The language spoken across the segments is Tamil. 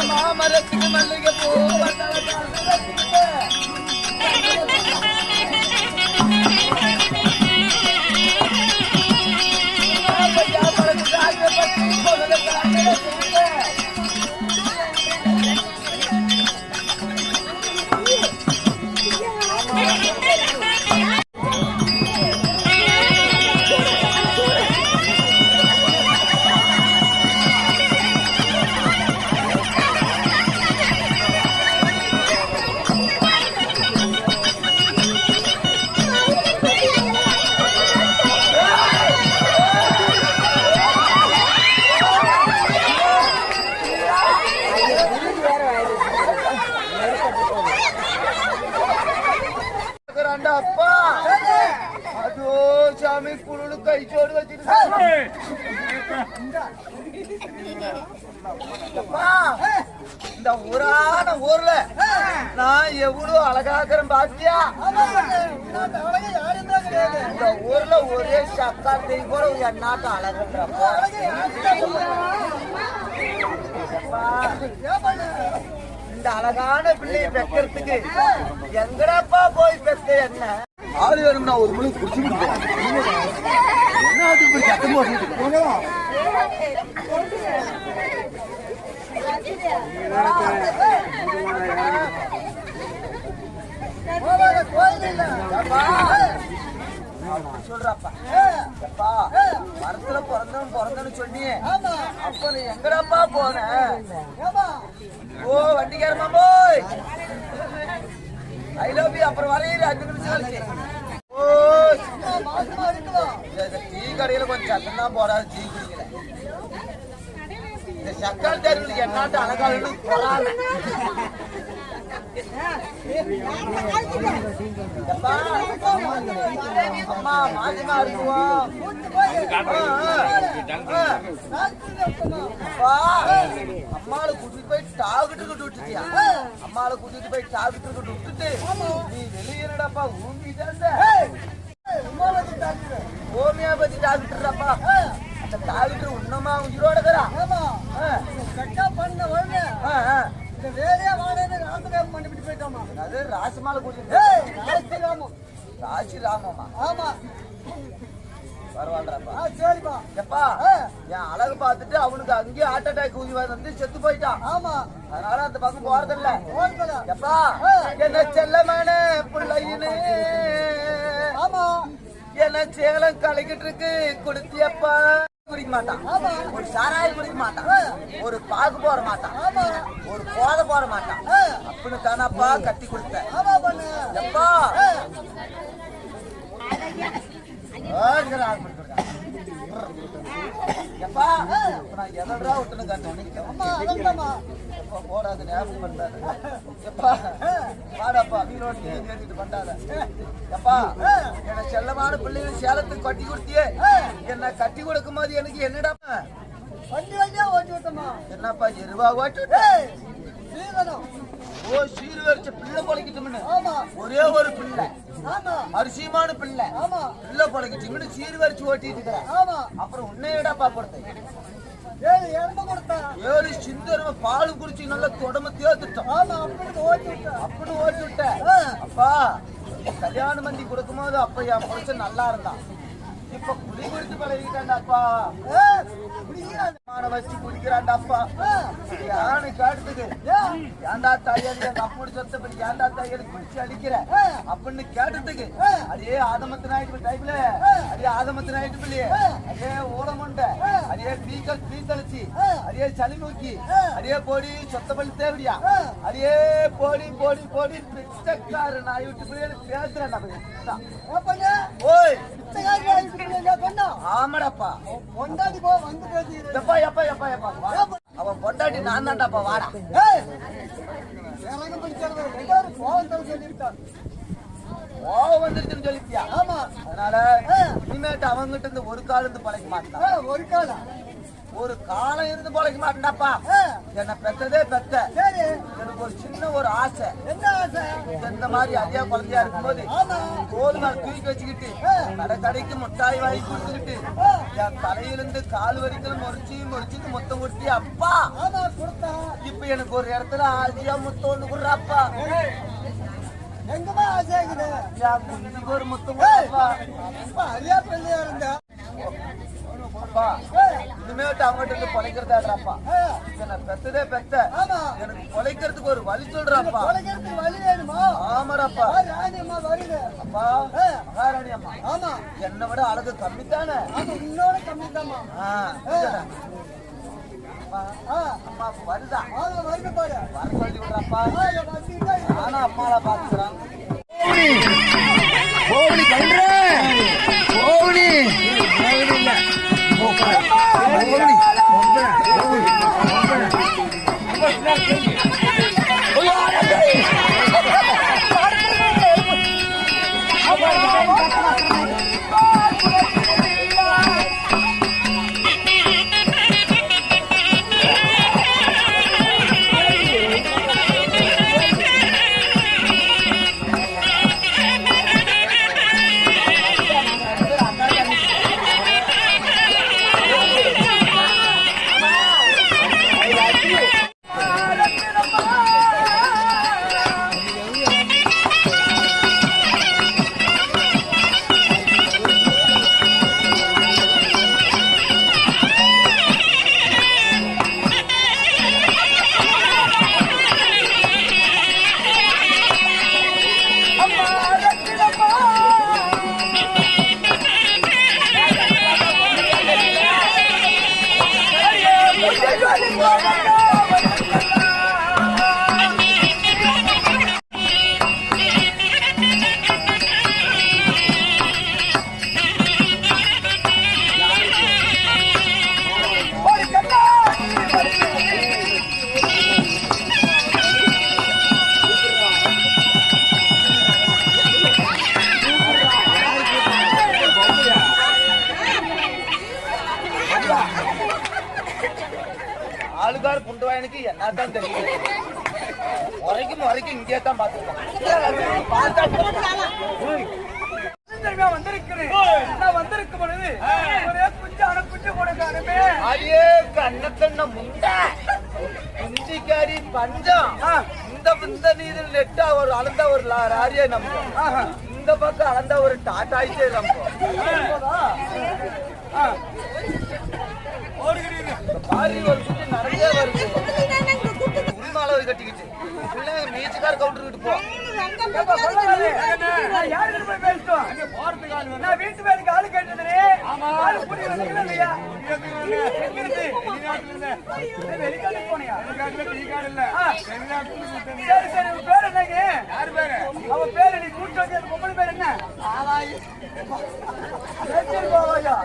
மாமரத்துக்கு மல்லிகை பூ அப்பா அதோ சாமி புழு கைச்சோடு வச்சிருக்கா இந்த ஊர்ல நான் எவ்வளவு அழகாக்கிறேன் பாத்தியா? இந்த ஊர்ல ஒரே சக்காத்தை கூட என்னாட்ட அழகுன்றப்பா இந்த அழகான பிள்ளையை பெக்கிறதுக்கு எங்கடப்பா போய் பெற்ற என்ன ஆளு வேணும்னா ஒரு மணி குடிச்சு சொல்றப்பா மரத்துல பிறந்தன்னு சொன்னி அப்ப நீ எங்கடாப்பா போன? ஓ வண்டிக்காரமா போய் ஐ லவ் யூ அப்புறம் வரையில 5 நிமிஷம் கழிச்சு. ஓ டீ கடையில கொஞ்சம் சத்தம் தான் போறாது, டீ குடிக்கல. இந்த சக்கரை தெருவுக்கு என்னாட்டு அழகாளு போறாங்க. அம்மா மாஜமா இருக்குவோம் அம்மாவை கூட்டிட்டு போய் டாக்டருக்கு விட்டுட்டியா? அம்மாவை கூட்டிட்டு போய் டாக்டருக்கு விட்டுட்டு நீ வெளியேறடாப்பா ஊங்கிட்ட ஹோமியோபதி டாக்டர்ப்பா. அந்த டாக்டர் உன்னமா உயிரோட அது ராசமால கூட்டிட்டு ராசி ராமமா. ஆமா பரவாயில்லப்பா. சரிப்பா. எப்பா என் அழகு பார்த்துட்டு அவனுக்கு அங்கேயே ஹார்ட் அட்டாக் ஊதி வந்து செத்து போயிட்டான். ஆமா அதனால அந்த பக்கம் போறதில்ல. எப்பா என்ன செல்லமான பிள்ளைன்னு ஆமா என்ன சேலம் கலக்கிட்டு இருக்கு குடுத்தியப்பா. குடிக்க மாட்டான், ஒரு சாராயம் குடிக்க மாட்டான், ஒரு பாகு போற மாட்டான், ஒரு போதை போற மாட்டான். அப்படின்னு தானப்பா கட்டி கொடுத்தேன். எப்பா எப்பா நான் எதா விட்டுன்னு கட்டேன் போடாது ஞாபகம் பண்ணாது. எப்பா வாடாப்பா வீரோடு ஏற்றிட்டு பண்ணாத. எப்பா என்ன செல்லமான பிள்ளைகள் சேலத்துக்கு கட்டி கொடுத்தியே, என்ன கட்டி கொடுக்கும் போது எனக்கு என்னடா வண்டி வண்டியா ஓட்டி விட்டமா? என்னப்பா எருவா ஓட்டி? ஓ சீரு வச்ச பிள்ளை பொழைக்கிட்டோம்னு ஒரே ஒரு பிள்ளை அரிசியமான பிள்ளை பிள்ளை பொழைக்கிட்டு சீரு வரிச்சு ஓட்டிட்டு இருக்கிறேன். அப்புறம் உன்னையடாப்பா கொடுத்தேன் 7 சிந்தரம பால் குடிச்சு நல்லா தொடம தேத்துட்டோம். அப்படின்னு ஓட்டி விட்ட. அப்பா கல்யாணம் பண்ணி கொடுக்கும் போது அப்ப என் பொழைச்ச நல்லா இருந்தான். இப்ப குடி குடிச்சு பழகிட்டான்டாப்பா. வச்சு குடிக்கிறான் அப்பா யானு கேட்டதுக்கு ஏண்டா தாயல் எங்க அப்படி சொத்தப்படி ஏண்டா தாயல் குடிச்சு அடிக்கிற அப்படின்னு கேட்டதுக்கு அதே ஆதமத்தினாயிட்டு டைப்ல அதே ஆதமத்தினாயிட்டு பிள்ளையே அதே ஓலமொண்ட அதே பீத்தளிச்சு அதே சளி நோக்கி அதே போடி சொத்தப்பள்ளி தேவடியா அதே போடி போடி போடி பிச்சைக்காரு நான் விட்டு பிள்ளைகள் பேசுறேன் ஓய் ஆமாடாப்பா பொண்டாட்டி போ வந்து பேசுறப்பா எப்பா எப்பா எப்பா அவன் பொண்டாட்டி நான் தான்டாப்பா வாடா கோவம் வந்துருச்சுன்னு சொல்லிட்டியா ஆமா அதனால இனிமேட்டு அவங்கிட்ட இருந்து ஒரு காலம் இருந்து பழைக்க மாட்டான் ஒரு காலம் இருந்து பழைக்க மாட்டேன்டாப்பா என்ன பெத்ததே பெத்த எனக்கு ஒரு சின்ன ஒரு ஆசை என்ன ஆசை இந்த மாதிரி அதே குழந்தையா இருக்கும்போது கோல் நாள் தூக்கி வச்சுக்கிட்டு கடைக்கு முட்டாய் வாங்கி கொடுத்துக்கிட்டு என் தலையிலிருந்து கால் வரைக்கும் முடிச்சுட்டு முத்தம் கொடுத்தி அப்பா இப்ப எனக்கு ஒரு இடத்துல ஆசையா முத்தம் ஒண்ணு கொடுறாப்பா எங்கமா ஆசை குஞ்சுக்கு ஒரு முத்தம் அரியா பிள்ளையா இருந்தா இனிமேட்டு அவங்ககிட்ட இருந்து பொழைக்கிறதாப்பா என்ன பெத்ததே பெத்த எனக்கு பொழைக்கிறதுக்கு ஒரு வழி சொல்றாப்பா வழி வேணுமா ஆமாடாப்பா அப்பா மகாராணி அம்மா ஆமா என்னை விட அழகு கம்மி தானே இன்னோட கம்மி தாமா அம்மா வருதா வருது பாரு வர சொல்லி விடுறாப்பா ஆனா அம்மாவை பாத்துக்கிறான் ஆளுகார் புண்டுவாயனுக்கு என்னதான் தெரியும் வரைக்கும் இங்கே தான் வந்திருக்கும் பொழுது ஒரே குஞ்சான குஞ்சு கொடுக்காருமே அதே கண்ணத்தண்ண முண்டை குஞ்சிக்காரி பஞ்சம் இந்த நீரில் நெட்டா ஒரு அளந்த ஒரு லாரியை நம்பும் இந்த பக்கம் அளந்த ஒரு டாட்டாயிச்சே நம்பும் பாரி ஒரு குட்டி நிறைய வருது உரிமாளவை கட்டிக்கிட்டு மீச்சுக்கார கவுண்டர் போ வீட்டு பேருக்கு ஆளு கேட்டது வெளிக்காட்டு போனியா சரி சரி உன் பேர் என்னங்க யாரு பேரு அவன் பேரு நீ கூட்டு வச்சு பொம்பளை பேர் என்ன போவாயா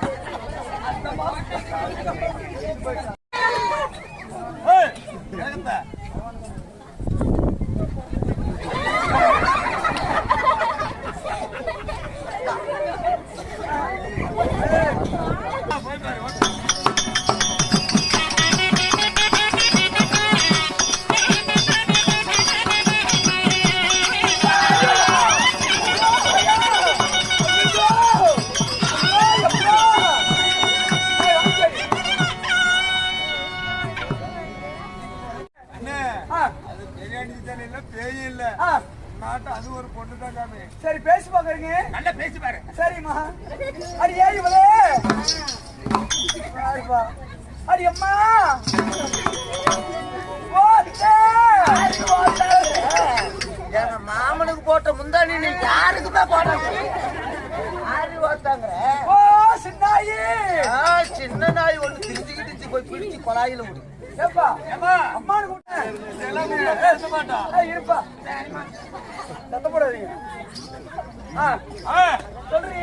சரி பேசி பாக்குறீங்க நல்லா பேசி பாரு சரிம்மா அடி ஏய் இவளே அடி அம்மா எங்க மாமனுக்கு போட்ட முந்தாணி நீ யாருக்குமே போட சின்ன நாய் ஒண்ணு திருச்சிக்கிட்டு போய் பிடிச்சி கொலாயில முடியும் இருப்பா சத்தப்படாதீங்க சொல்றீ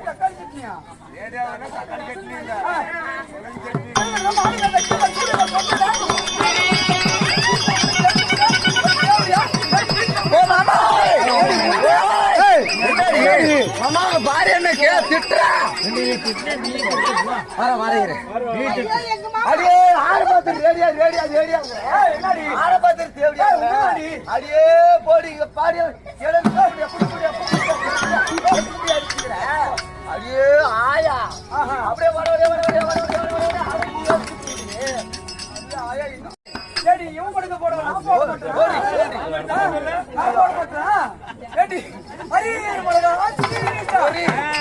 தக்காளி சட்னியா தக்காளி சட்னி பாரு என்ன திட்டுறா அடியே ஆரம்பத்தில் ரேடியா ரேடியா ரேடியா ஆரம்பத்தில் தேவையா அடியே போடி பாடி அடியே ஆயா அப்படியே வர ஆயா ஏடி இவன் கொடுக்க போடுவான் நான் போட மாட்டேன் ஏடி அரியர் மிளகா சீனிச்சா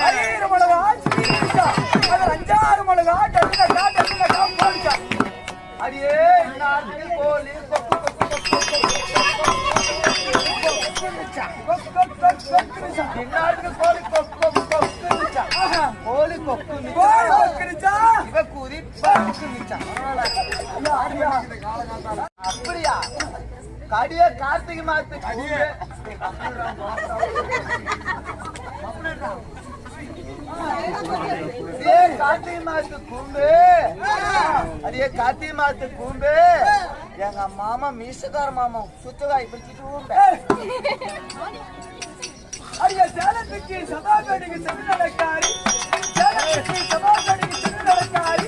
அரியர் மிளகா சீனிச்சா அது 5-6 மிளகா டெல்ல போடுச்சா அடியே நாட்டு கோழி அப்படியா கடிய கார்த்திகை மாசத்துக்கு கார்த்திகை மாசத்து கூம்பு அடியே கார்த்திகை மாசத்து கூம்பு எங்க மாமா மீசக்கார மாமா சுத்தகா இப்படி கூம்பு அடிய சேலத்துக்கு சபாகடிக்கு சென்னடக்காரி சேலத்துக்கு சபாகடிக்கு சென்னடக்காரி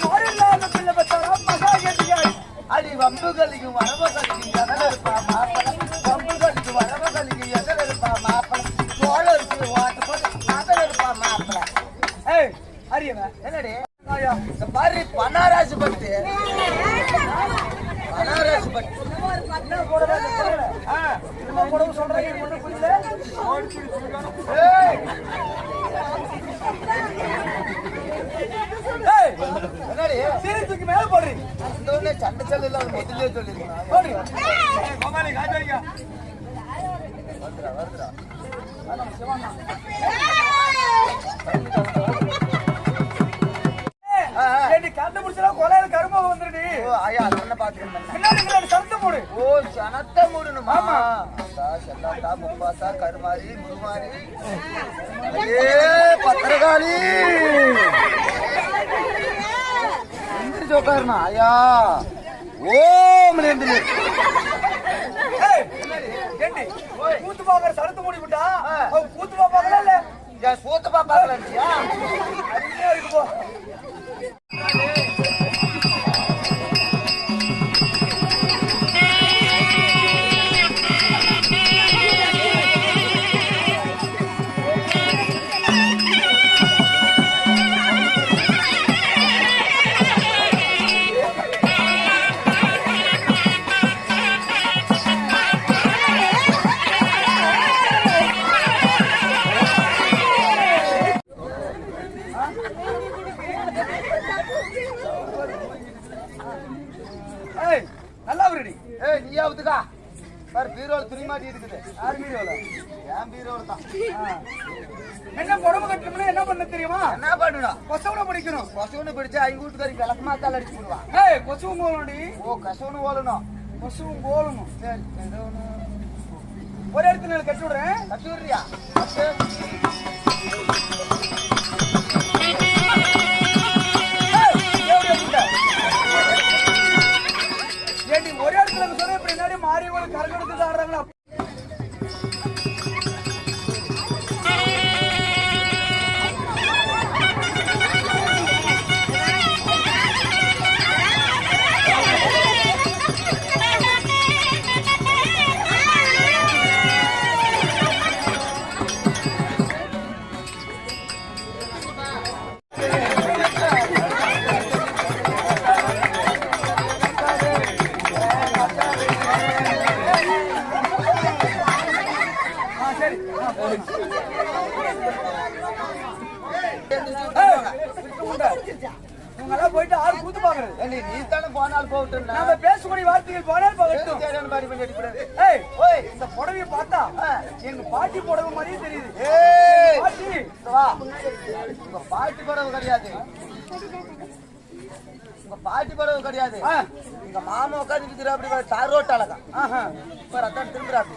மாறில்லாத பிள்ளை பத்தாரா மகா கட்டியாரி அடி வம்புகளுக்கு வரவகளுக்கு எதிர்ப்பா மாப்பிள வம்புகளுக்கு வரவகளுக்கு எதிர்ப்பா மாப்பிள தோழருக்கு ஓட்டு போட்டு அதிர்ப்பா மாப்பிள ஏய் அரியவ என்னடி பாரு பனாராசு பட்டு பனாராசு பட்டு என்ன போடவே என்ன போடவே சொல்றீங்க ஒண்ணு புரியல ஏய் என்னடி சீரியஸுக்கு மேல போடுறீங்க இந்த ஒண்ணே சண்டை செல்ல முதல்ல சொல்லிருக்கேன் போடுங்க கோமாளி காஜோங்க வர்றா சிவண்ணா ஏடி கண்ணு புடிச்சா கொலையில கரும்பு வந்துருடி ஓ ஆயா என்ன பாத்துறேன் பின்னாடி சனத்த மூடு ஓ சனத்த மூடுனு மாமா செல்லாட்டா முப்பாசா கருமாரி முருமாரி ஏ பத்திரகாளி எந்திரி சோக்காருனா ஆயா ஓம் எந்திரி ஏண்டி கூத்து பாக்குற சனத்த மூடி விட்டா கூத்து பாப்பாங்களா இல்ல ஏன் சூத்து பாப்பாங்களா அருமையா இருக்கு போ நல்லா வருடி ஏய் நீயா ஊத்துக்கா பாரு பீரோல துணி மாட்டி இருக்குது யார் பீரோல ஏன் பீரோல தான் என்ன புடவை கட்டணும்னா என்ன பண்ண தெரியுமா என்ன பண்ணணும் கொசவனை பிடிக்கணும் கொசவனை பிடிச்சு ஐ வீட்டுக்காரி விளக்கமாத்தால் அடிச்சு போடுவான் ஏய் கொசுவும் போலணும்டி ஓ கசவனு ஓலணும் கொசுவும் போலணும் சரி ஏதோ ஒரு இடத்துல கட்டி விடுறேன் கட்டி விடுறியா ஒரே இடத்துல சொன்ன பின்னாடி மாறி கரகெடுத்து ஆடுறாங்களா போயிட்டு ஆள் கூத்து பாக்குறது நீ தானே போனால் போட்டு நம்ம பேசக்கூடிய வார்த்தைகள் போனால் போகட்டும். இந்த புடவையை பார்த்தா எங்க பாட்டி புடவை மாதிரியே தெரியுது. பாட்டி உங்க பாட்டி புடவை கிடையாது, உங்க பாட்டி புடவை கிடையாது. எங்க மாமா உட்காந்து அப்படி தார் ரோட்டு அழகா இப்ப ரத்தம் திரும்புறாரு.